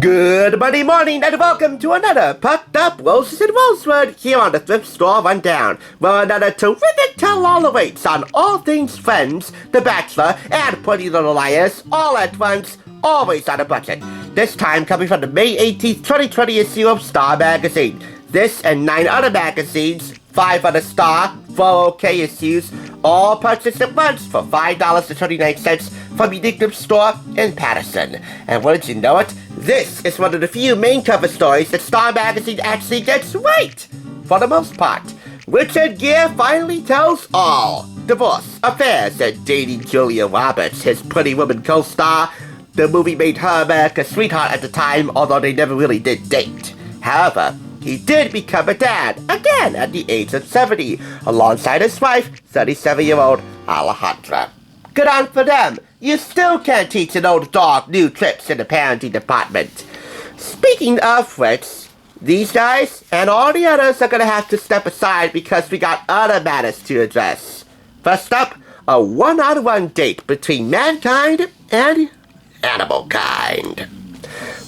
Good Monday morning and welcome to another Perked-Up Roses Rosewood here on the Thrift Store Rundown, where another terrific tell-all awaits on all things Friends, The Bachelor, and Pretty Little Liars, all at once, always on a budget. This time coming from the May 18th, 2020 issue of Star Magazine. This and 9 other magazines, 5 on the Star, 4 OK issues, all purchased at once for $5.29 from Unique Thrift Store in Patterson. And wouldn't you know it, this is one of the few main cover stories that Star Magazine actually gets right, for the most part. Richard Gere finally tells all. Divorce, affairs, and dating Julia Roberts, his Pretty Woman co-star. The movie made her America's sweetheart at the time, although they never really did date. However, he did become a dad, again at the age of 70, alongside his wife, 37-year-old Alejandra. Good on for them. You still can't teach an old dog new tricks in the parenting department. Speaking of which, these guys and all the others are gonna have to step aside because we got other matters to address. First up, a one-on-one date between mankind and animal kind.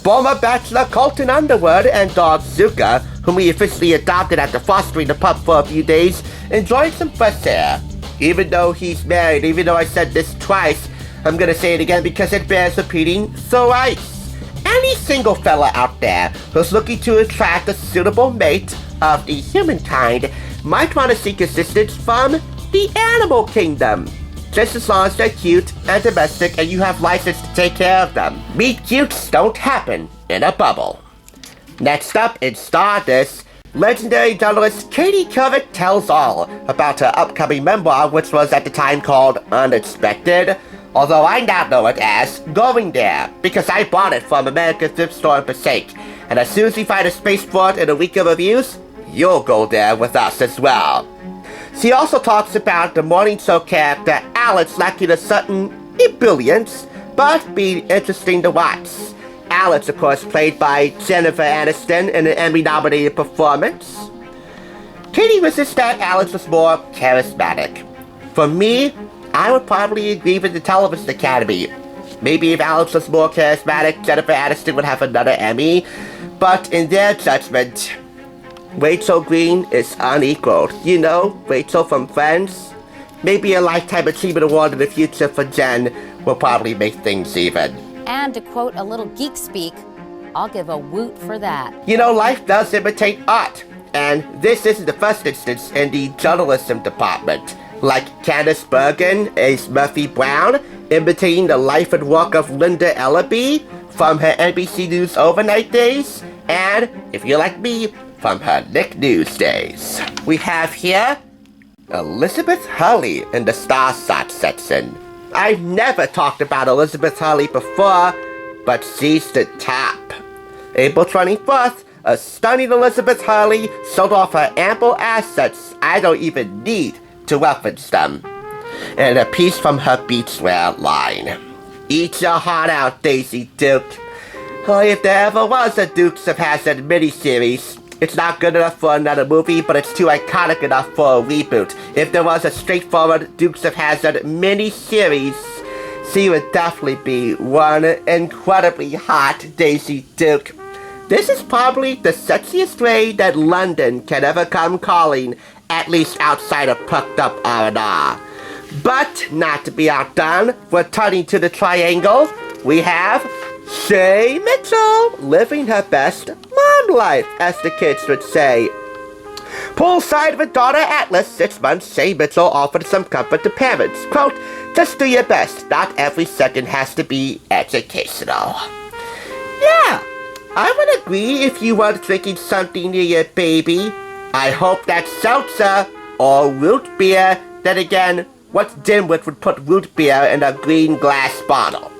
Former Bachelor Colton Underwood and dog Zuka, whom we officially adopted after fostering the pup for a few days, enjoyed some fresh air. Even though he's married, even though I said this twice, I'm gonna say it again because it bears repeating, so any single fella out there who's looking to attract a suitable mate of the humankind might want to seek assistance from the animal kingdom. Just as long as they're cute and domestic and you have license to take care of them. Meet cutes don't happen in a bubble. Next up in Stardust, legendary journalist Katie Couric tells all about her upcoming memoir, which was at the time called Unexpected, although I now know it as Going There, because I bought it from America's Thrift Store in Passaic, and as soon as we find a space for it in a week of reviews, you'll go there with us as well. She also talks about the morning show character Alex lacking a certain ebullience, but being interesting to watch. Alex, of course, played by Jennifer Aniston in an Emmy-nominated performance. Katie wishes that Alex was more charismatic. For me, I would probably agree with the Television Academy. Maybe if Alex was more charismatic, Jennifer Aniston would have another Emmy, but in their judgment, Rachel Green is unequaled. You know, Rachel from Friends? Maybe a Lifetime Achievement Award in the future for Jen will probably make things even. And to quote a little geek speak, I'll give a woot for that. You know, life does imitate art, and this isn't the first instance in the journalism department. Like Candice Bergen as Murphy Brown, imitating the life and work of Linda Ellaby from her NBC News overnight days, and, if you're like me, from her Nick News days. We have here Elizabeth Hurley in the Star Sot section. I've never talked about Elizabeth Hurley before, but she's the top. April 24th, a stunning Elizabeth Hurley sold off her ample assets. I don't even need to reference them. And a piece from her beachwear line. Eat your heart out, Daisy Duke. Oh, if there ever was a Dukes of Hazzard miniseries, it's not good enough for another movie, but it's too iconic enough for a reboot. If there was a straightforward Dukes of Hazzard mini-series, she would definitely be one incredibly hot Daisy Duke. This is probably the sexiest way that London can ever come calling, at least outside of Perked-Up R&R. But, not to be outdone, returning to the triangle, we have Shay Mitchell, living her best mom life, as the kids would say. Poolside with daughter Atlas, 6 months, Shay Mitchell offered some comfort to parents. Quote, just do your best. Not every second has to be educational. Yeah, I would agree if you were drinking something near your baby. I hope that's seltzer or root beer. Then again, what dimwit would put root beer in a green glass bottle?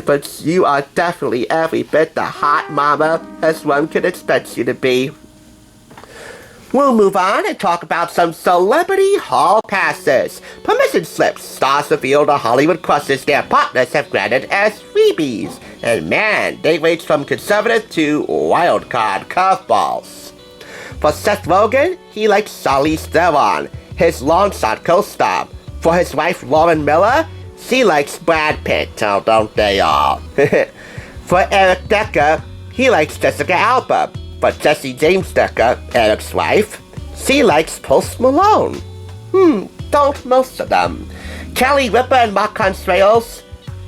But you are definitely every bit the hot mama as one could expect you to be. We'll move on and talk about some celebrity hall passes. Permission slips stars revealed to Hollywood crushes their partners have granted as freebies. And man, they range from conservative to wildcard curveballs. For Seth Rogen, he likes Charlize Theron, his long-shot co-star. For his wife Lauren Miller, she likes Brad Pitt, oh, don't they all? For Eric Decker, he likes Jessica Alba. But Jessie James Decker, Eric's wife, she likes Post Malone. Don't most of them. Kelly Ripa and Mark Consuelos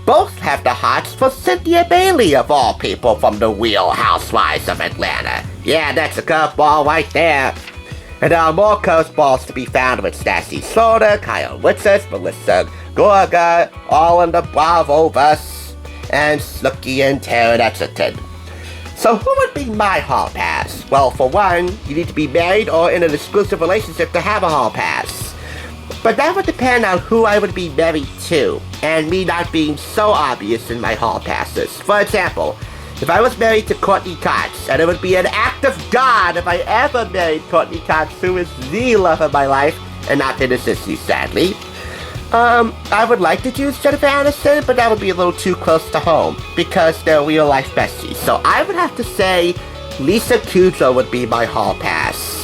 both have the hots for Cynthia Bailey, of all people, from the Real Housewives of Atlanta. Yeah, that's a curveball right there. And there are more curveballs to be found with Stassi Schroeder, Kyle Richards, Melissa Gorga, all in the Bravo-verse, and Snooki and Taryn Exeter. So who would be my hall pass? Well, for one, you need to be married or in an exclusive relationship to have a hall pass. But that would depend on who I would be married to, and me not being so obvious in my hall passes. For example, if I was married to Courtney Cox, and it would be an act of God if I ever married Courtney Cox, who is the love of my life, and not to assist you, sadly. I would like to choose Jennifer Aniston, but that would be a little too close to home, because they're real-life besties. So I would have to say Lisa Kudrow would be my hall pass.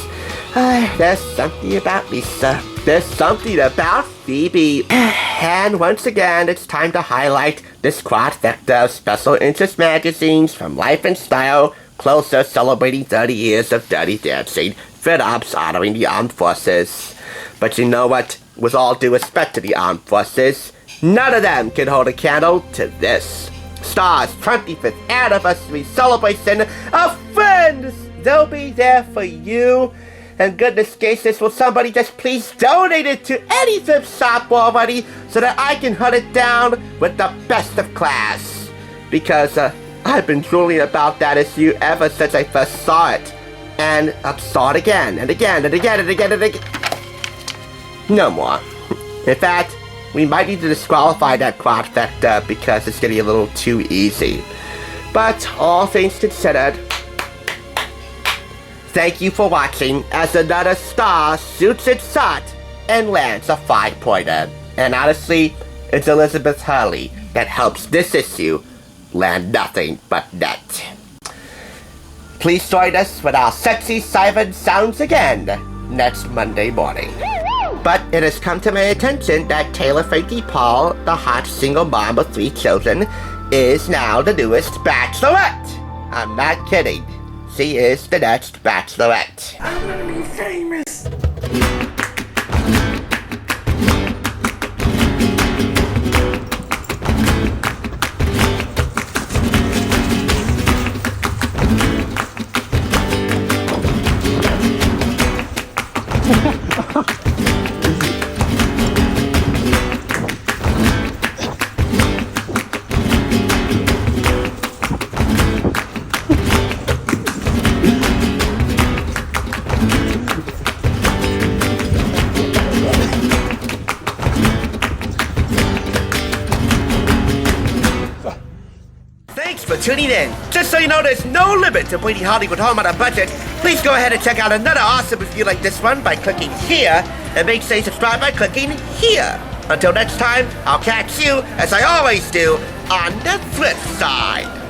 There's something about Lisa. There's something about Phoebe. And once again, it's time to highlight this quadfecta of special interest magazines from Life and Style, Closer celebrating 30 years of Dirty Dancing, FitOps honoring the armed forces. But you know what? With all due respect to the armed forces, none of them can hold a candle to this. Star's 25th anniversary celebration of Friends! They'll be there for you. And goodness gracious, will somebody just please donate it to any thrift shop already so that I can hunt it down with the best of class? Because I've been drooling about that issue ever since I first saw it. And I saw it again and again and again and again and again. No more. In fact, we might need to disqualify that quadfecta because it's getting a little too easy. But all things considered, thank you for watching as another star shoots its shot and lands a 5-pointer. And honestly, it's Elizabeth Hurley that helps this issue land nothing but net. Please join us when our sexy siren sounds again next Monday morning. But it has come to my attention that Taylor Frankie Paul, the hot single mom of 3 children, is now the newest Bachelorette. I'm not kidding. She is the next Bachelorette. I'm gonna be famous. Thanks for tuning in. Just so you know, there's no limit to bringing Hollywood home on a budget. Please go ahead and check out another awesome review like this one by clicking here, and make sure you subscribe by clicking here. Until next time, I'll catch you, as I always do, on the flip side.